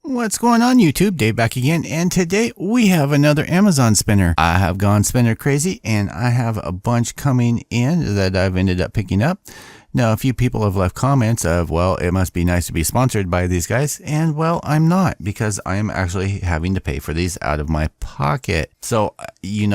What's going on YouTube? Dave back again, and today we have another Amazon spinner. I have gone spinner crazy and I have a bunch coming in that I've ended up picking up. Now a few people have left comments of, well, it must be nice to be sponsored by these guys, and well, I'm not, because I am actually having to pay for these out of my pocket. So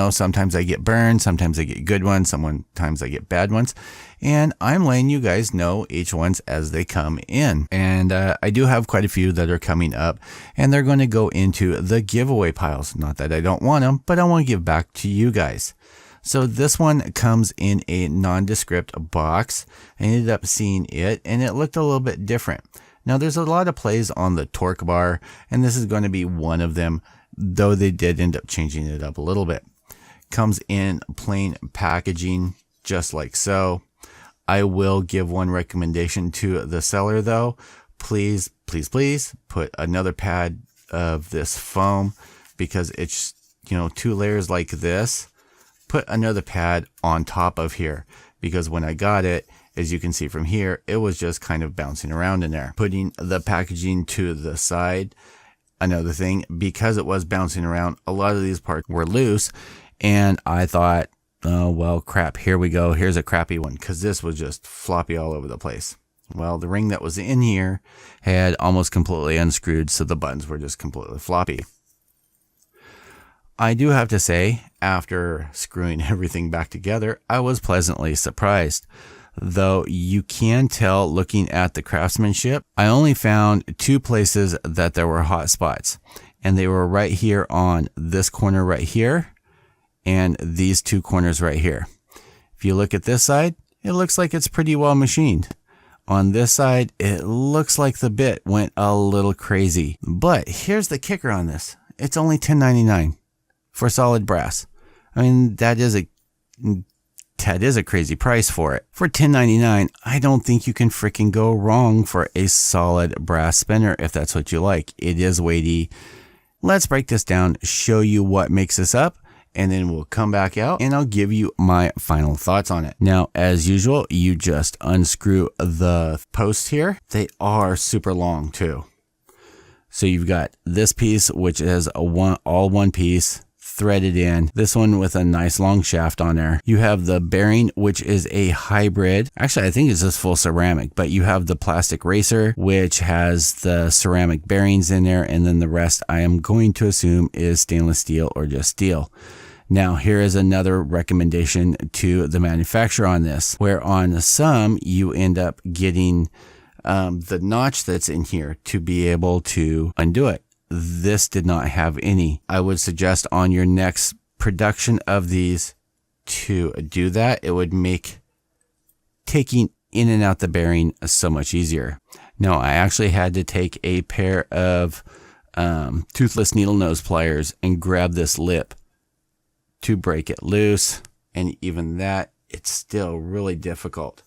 sometimes I get burned, sometimes I get good ones, sometimes I get bad ones, and I'm letting you guys know each ones as they come in. And I do have quite a few that are coming up, and they're going to go into the giveaway piles. Not that I don't want them, but I want to give back to you guys. So this one comes in a nondescript box. I ended up seeing it, and it looked a little bit different. Now there's a lot of plays on the torque bar, and this is going to be one of them, though they did end up changing it up a little bit. Comes in plain packaging, just like so. I will give one recommendation to the seller though. Please, please, please put another pad of this foam, because it's, two layers like this. Put another pad on top of here, because when I got it, as you can see from here, it was just kind of bouncing around in there. Putting the packaging to the side, another thing, because it was bouncing around, a lot of these parts were loose, and I thought, oh well, crap, here we go, here's a crappy one, because this was just floppy all over the place. Well, the ring that was in here had almost completely unscrewed, so the buttons were just completely floppy. I do have to say, after screwing everything back together, I was pleasantly surprised. Though you can tell looking at the craftsmanship, I only found two places that there were hot spots, and they were right here on this corner right here, and these two corners right here. If you look at this side, it looks like it's pretty well machined. On this side, it looks like the bit went a little crazy. But here's the kicker on this. It's only $10.99. For solid brass. I mean, that is a crazy price for it. For $10.99, I don't think you can freaking go wrong for a solid brass spinner if that's what you like. It is weighty. Let's break this down, show you what makes this up, and then we'll come back out and I'll give you my final thoughts on it. Now, as usual, you just unscrew the posts here. They are super long too. So you've got this piece, which is all one piece, threaded in. This one with a nice long shaft on there. You have the bearing, which is a hybrid. Actually, I think it's just full ceramic, but you have the plastic racer, which has the ceramic bearings in there, and then the rest I am going to assume is stainless steel or just steel. Now, here is another recommendation to the manufacturer on this, where on some you end up getting the notch that's in here to be able to undo it. This did not have any. I would suggest on your next production of these to do that. It would make taking in and out the bearing so much easier. Now, I actually had to take a pair of toothless needle nose pliers and grab this lip to break it loose. And even that, it's still really difficult.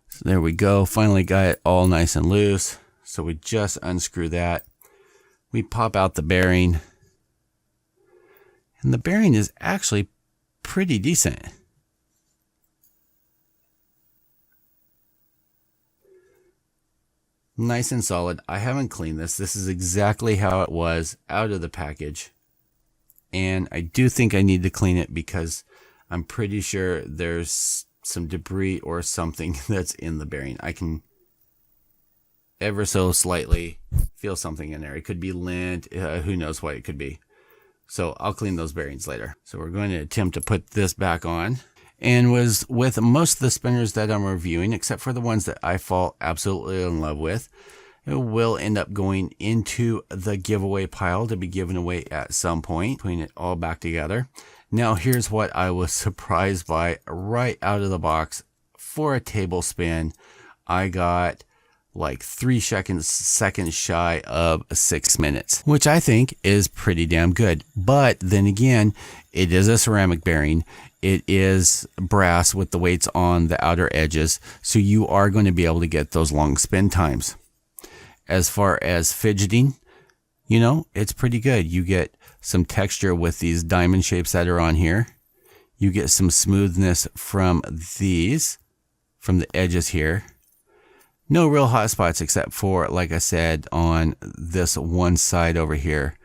So there we go. Finally got it all nice and loose. So we just unscrew that. We pop out the bearing, and the bearing is actually pretty decent. Nice and solid. I haven't cleaned this. This is exactly how it was out of the package. And I do think I need to clean it because I'm pretty sure there's some debris or something that's in the bearing. I can ever so slightly feel something in there. It could be lint, who knows what it could be. So I'll clean those bearings later. So we're going to attempt to put this back on. And was with most of the spinners that I'm reviewing, except for the ones that I fall absolutely in love with, it will end up going into the giveaway pile to be given away at some point, putting it all back together. Now here's what I was surprised by right out of the box. For a table spin, I got like 3 seconds shy of 6 minutes, which I think is pretty damn good. But then again, it is a ceramic bearing. It is brass with the weights on the outer edges, so you are going to be able to get those long spin times. As far as fidgeting, it's pretty good. You get some texture with these diamond shapes that are on here. You get some smoothness from these, from the edges here. No real hot spots except for, like I said, on this one side over here,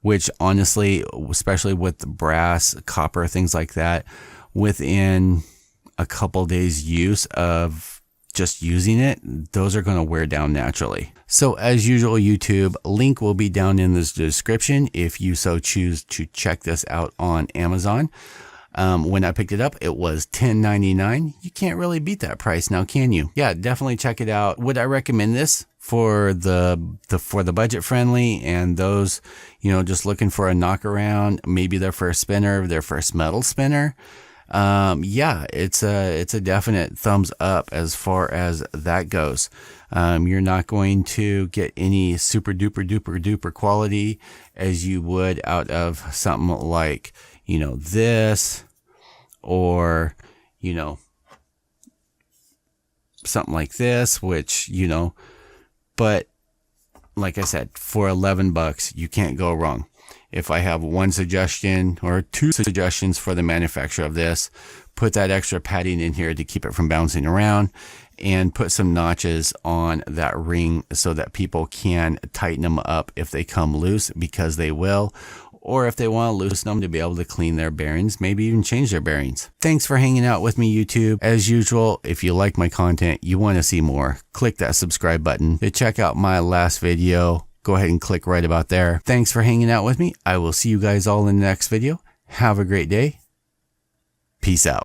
which honestly, especially with the brass, copper, things like that, within a couple days use of just using it, those are going to wear down naturally. So as usual, YouTube, link will be down in this description if you so choose to check this out on Amazon. When I picked it up, it was $10.99. You can't really beat that price now, can you? Yeah, definitely check it out. Would I recommend this for the budget friendly and those, just looking for a knock around, maybe their first spinner, their first metal spinner? Yeah, it's a definite thumbs up as far as that goes. You're not going to get any super duper quality as you would out of something like, this, or, something like this, which, but like I said, for $11, you can't go wrong. If I have one suggestion or two suggestions for the manufacturer of this, put that extra padding in here to keep it from bouncing around, and put some notches on that ring so that people can tighten them up if they come loose, because they will, or if they want to loosen them to be able to clean their bearings, maybe even change their bearings. Thanks for hanging out with me, YouTube. As usual, if you like my content, you want to see more, click that subscribe button. To check out my last video, go ahead and click right about there. Thanks for hanging out with me. I will see you guys all in the next video. Have a great day. Peace out.